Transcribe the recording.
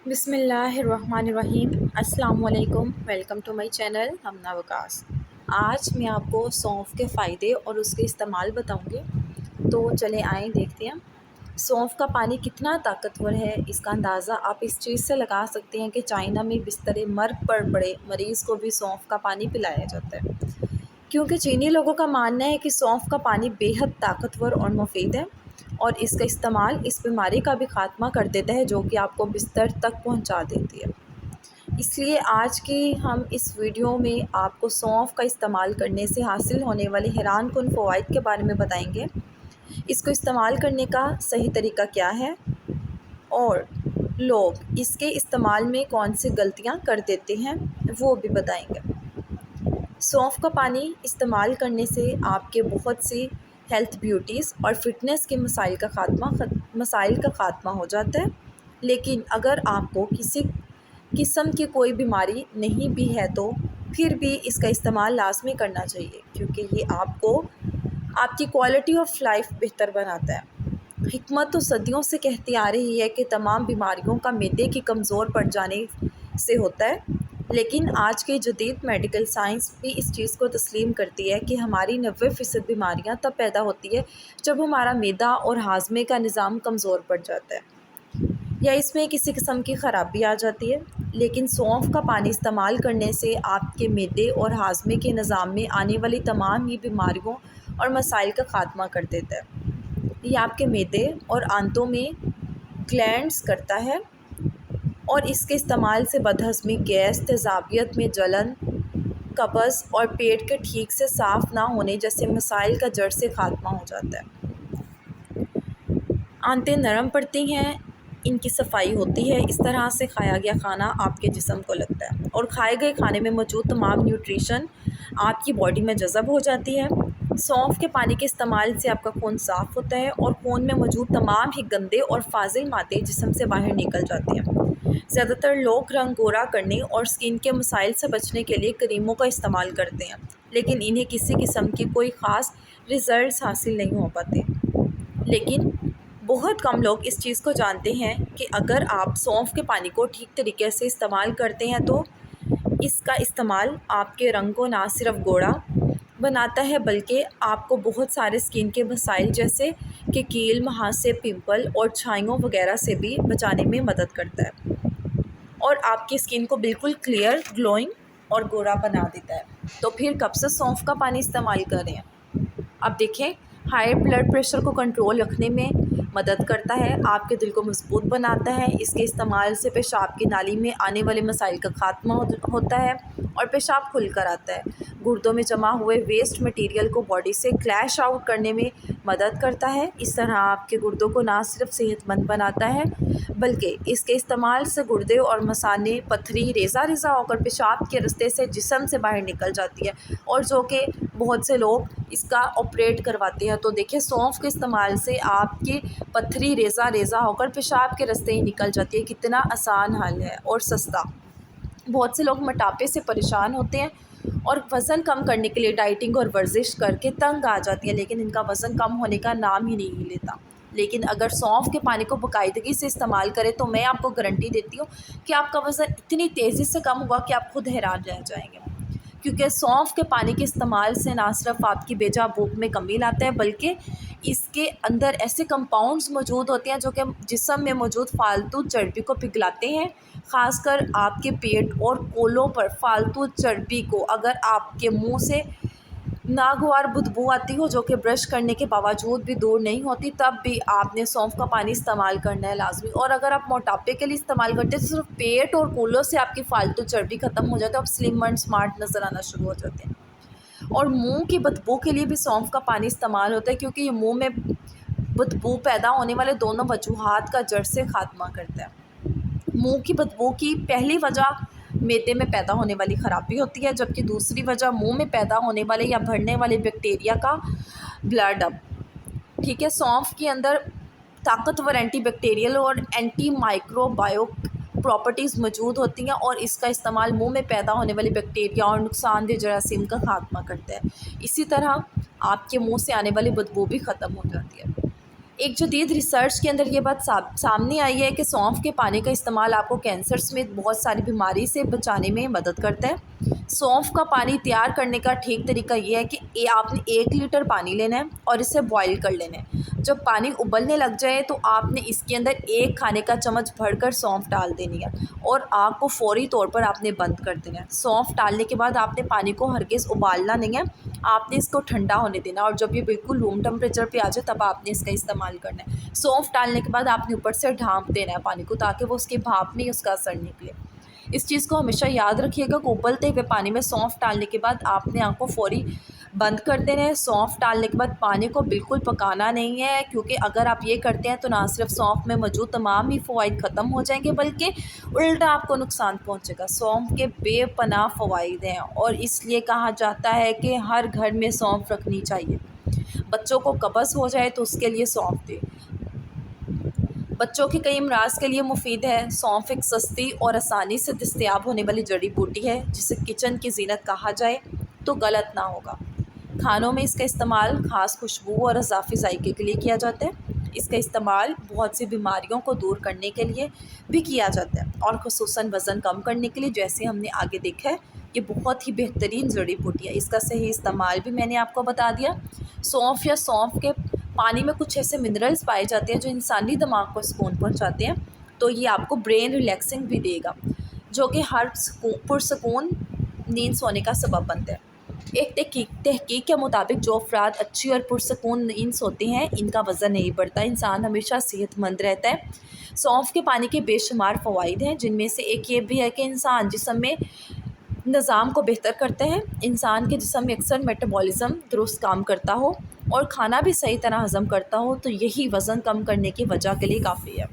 बिस्मिल्लाहिर्रहमानिर्रहीम। अस्सलाम वालेकुम। वेलकम टू माय चैनल हमना वकास। आज मैं आपको सौंफ के फ़ायदे और उसके इस्तेमाल बताऊंगी। तो चले आएँ देखते हैं। सौंफ का पानी कितना ताकतवर है, इसका अंदाज़ा आप इस चीज़ से लगा सकते हैं कि चाइना में बिस्तरे मर्ग पर पड़े मरीज़ को भी सौंफ का पानी पिलाया जाता है, क्योंकि चीनी लोगों का मानना है कि सौंफ का पानी बेहद ताकतवर और मुफीद है और इसका इस्तेमाल इस बीमारी का भी ख़ात्मा कर देता है जो कि आपको बिस्तर तक पहुंचा देती है। इसलिए आज की हम इस वीडियो में आपको सौंफ का इस्तेमाल करने से हासिल होने वाले हैरान कुन फ़वाइद के बारे में बताएंगे। इसको इस्तेमाल करने का सही तरीका क्या है और लोग इसके इस्तेमाल में कौन सी गलतियां कर देते हैं वो भी बताएंगे। सौंफ का पानी इस्तेमाल करने से आपके बहुत सी हेल्थ ब्यूटीज़ और फिटनेस के मसाइल का ख़ात्मा हो जाता है। लेकिन अगर आपको किसी किस्म की कोई बीमारी नहीं भी है तो फिर भी इसका इस्तेमाल लाजमी करना चाहिए, क्योंकि ये आपको आपकी क्वालिटी ऑफ लाइफ बेहतर बनाता है। हिकमत तो सदियों से कहती आ रही है कि तमाम बीमारियों का मैदे के कमज़ोर पड़ जाने से होता है, लेकिन आज की जदीद मेडिकल साइंस भी इस चीज़ को तस्लीम करती है कि हमारी 90% बीमारियां तब पैदा होती है जब हमारा मैदा और हाजमे का निज़ाम कमज़ोर पड़ जाता है या इसमें किसी किस्म की ख़राबी आ जाती है। लेकिन सौंफ का पानी इस्तेमाल करने से आपके मैदे और हाजमे के निज़ाम में आने वाली तमाम ही बीमारियों और मसाइल का ख़ात्मा कर देता है। ये आपके मैदे और आंतों में क्लेंस करता है और इसके इस्तेमाल से बदहज़मी, गैस, तेज़ाबियत में जलन, कब्ज़ और पेट के ठीक से साफ़ ना होने जैसे मसाइल का जड़ से ख़ात्मा हो जाता है। आंतें नरम पड़ती हैं, इनकी सफाई होती है। इस तरह से खाया गया खाना आपके जिस्म को लगता है और खाए गए खाने में मौजूद तमाम न्यूट्रिशन आपकी बॉडी में जज़ब हो जाती है। सौंफ के पानी के इस्तेमाल से आपका खून साफ़ होता है और खून में मौजूद तमाम ही गंदे और फाजिल मादे जिस्म से बाहर निकल जाते हैं। ज़्यादातर लोग रंग गोरा करने और स्किन के मसाइल से बचने के लिए क्रीमों का इस्तेमाल करते हैं, लेकिन इन्हें किसी किस्म की कोई ख़ास रिज़ल्ट हासिल नहीं हो पाते। लेकिन बहुत कम लोग इस चीज़ को जानते हैं कि अगर आप सौंफ के पानी को ठीक तरीके से इस्तेमाल करते हैं तो इसका इस्तेमाल आपके रंग को ना सिर्फ गोरा बनाता है बल्कि आपको बहुत सारे स्किन के मसाइल जैसे कि कील, मुहासे, पिंपल और छाइयों वगैरह से भी बचाने में मदद करता है और आपकी स्किन को बिल्कुल क्लियर, ग्लोइंग और गोरा बना देता है। तो फिर कब से सौंफ का पानी इस्तेमाल करें? अब देखें, हाई ब्लड प्रेशर को कंट्रोल रखने में मदद करता है, आपके दिल को मजबूत बनाता है। इसके इस्तेमाल से पेशाब की नाली में आने वाले मसाइल का खात्मा होता है और पेशाब खुल कर आता है। गुर्दों में जमा हुए वेस्ट मटेरियल को बॉडी से क्लैश आउट करने में मदद करता है। इस तरह आपके गुर्दों को ना सिर्फ सेहतमंद बनाता है बल्कि इसके इस्तेमाल से गुर्दे और मसाने, पथरी रेज़ा रेज़ा होकर पेशाब के रास्ते से जिस्म से बाहर निकल जाती है और जो कि बहुत से लोग इसका ऑपरेट करवाते हैं। तो देखिए, सौंफ के इस्तेमाल से आपकी पथरी रेज़ा रेज़ा होकर पेशाब के रास्ते ही निकल जाती है। कितना आसान हल है और सस्ता। बहुत से लोग मोटापे से परेशान होते हैं और वज़न कम करने के लिए डाइटिंग और वर्जिश करके तंग आ जाती है, लेकिन इनका वज़न कम होने का नाम ही नहीं लेता। लेकिन अगर सौंफ के पानी को बाकायदगी से इस्तेमाल करें तो मैं आपको गारंटी देती हूँ कि आपका वज़न इतनी तेज़ी से कम होगा कि आप खुद हैरान रह जाएंगे, क्योंकि सौंफ के पानी के इस्तेमाल से ना सिर्फ आपकी बेजा भूख में कमी लाता है बल्कि इसके अंदर ऐसे कंपाउंड्स मौजूद होते हैं जो कि जिस्म में मौजूद फालतू चर्बी को पिघलाते हैं। ख़ासकर आपके पेट और कोलों पर फालतू चर्बी को, अगर आपके मुंह से नागवार बदबू आती हो जो कि ब्रश करने के बावजूद भी दूर नहीं होती, तब भी आपने सौंफ का पानी इस्तेमाल करना है लाजमी। और अगर आप मोटापे के लिए इस्तेमाल करते हैं तो सिर्फ पेट और कूलों से आपकी फालतू चर्बी ख़त्म हो जाती है, आप स्लिम एंड स्मार्ट नज़र आना शुरू हो जाते हैं। और मुंह की बदबू के लिए भी सौंफ का पानी इस्तेमाल होता है, क्योंकि ये मुंह में बदबू पैदा होने वाले दोनों वजूहात का जड़ से खात्मा करता है। मुंह की बदबू की पहली वजह मैदे में पैदा होने वाली ख़राबी होती है, जबकि दूसरी वजह मुंह में पैदा होने वाले या बढ़ने वाले बैक्टीरिया का ब्लड अप। ठीक है, सौंफ के अंदर ताकतवर एंटी बैक्टीरियल और एंटी माइक्रोबायो प्रॉपर्टीज़ मौजूद होती हैं और इसका इस्तेमाल मुंह में पैदा होने वाले बैक्टीरिया और नुकसानदेह जरासीम का खात्मा करता है। इसी तरह आपके मुंह से आने वाली बदबू भी ख़त्म हो जाती है। एक जदीद रिसर्च के अंदर ये बात सामने आई है कि सौंफ के पानी का इस्तेमाल आपको कैंसर समेत बहुत सारी बीमारी से बचाने में मदद करता है। सौंफ का पानी तैयार करने का ठीक तरीका ये है कि आपने 1 लीटर पानी लेना है और इसे बॉईल कर लेना है। जब पानी उबलने लग जाए तो आपने इसके अंदर 1 खाने का चम्मच भरकर सौंफ डाल देनी है और आग को फ़ौरी तौर पर आपने बंद कर देना है। सौंफ डालने के बाद आपने पानी को हरगिज़ उबालना नहीं है, आपने इसको ठंडा होने देना और जब ये बिल्कुल रूम टेम्परेचर पे आ जाए तब आपने इसका इस्तेमाल करना है। सौंफ डालने के बाद आपने ऊपर से ढाँप देना है पानी को, ताकि वो उसके भाप में ही उसका असर निकले। इस चीज़ को हमेशा याद रखिएगा कि उबलते हुए पानी में सौंफ डालने के बाद आपने आग को फ़ौरी बंद कर देना है। सौंफ डालने के बाद पानी को बिल्कुल पकाना नहीं है, क्योंकि अगर आप ये करते हैं तो ना सिर्फ सौंफ में मौजूद तमाम ही फ़वाइद ख़त्म हो जाएंगे, बल्कि उल्टा आपको नुकसान पहुंचेगा। सौंफ के बेपनाह फ़वाइद हैं और इसलिए कहा जाता है कि हर घर में सौंफ रखनी चाहिए। बच्चों को कब्ज़ हो जाए तो उसके लिए सौंफ दें। बच्चों के कई अमराज के लिए मुफीद है। सौंफ एक सस्ती और आसानी से दस्तयाब होने वाली जड़ी बूटी है, जिसे किचन की ज़ीनत कहा जाए तो गलत ना होगा। खानों में इसका इस्तेमाल ख़ास खुशबू और इजाफ़ी जायके के लिए किया जाता है। इसका इस्तेमाल बहुत सी बीमारियों को दूर करने के लिए भी किया जाता है और ख़ुसूसन वज़न कम करने के लिए, जैसे हमने आगे देखा है। ये बहुत ही बेहतरीन जड़ी बूटी है, इसका सही इस्तेमाल भी मैंने आपको बता दिया। सौंफ या सौंफ के पानी में कुछ ऐसे मिनरल्स पाए जाते हैं जो इंसानी दिमाग को सुकून पहुंचाते हैं, तो ये आपको ब्रेन रिलैक्सिंग भी देगा, जो कि हर पुरसकून नींद सोने का सबब बनता है। एक तहकीक के मुताबिक जो अफराद अच्छी और पुरसकून नींद सोते हैं, इनका वज़न नहीं बढ़ता, इंसान हमेशा सेहतमंद रहता है। सौंफ के पानी के बेशुमार फ़वाइद हैं, जिनमें से एक ये भी है कि इंसान जिस्म में निज़ाम को बेहतर करते हैं। इंसान के जिस्म में अक्सर मेटाबॉलिज़्म दुरुस्त काम करता हो और खाना भी सही तरह हज़म करता हो, तो यही वज़न कम करने की वजह के लिए काफ़ी है।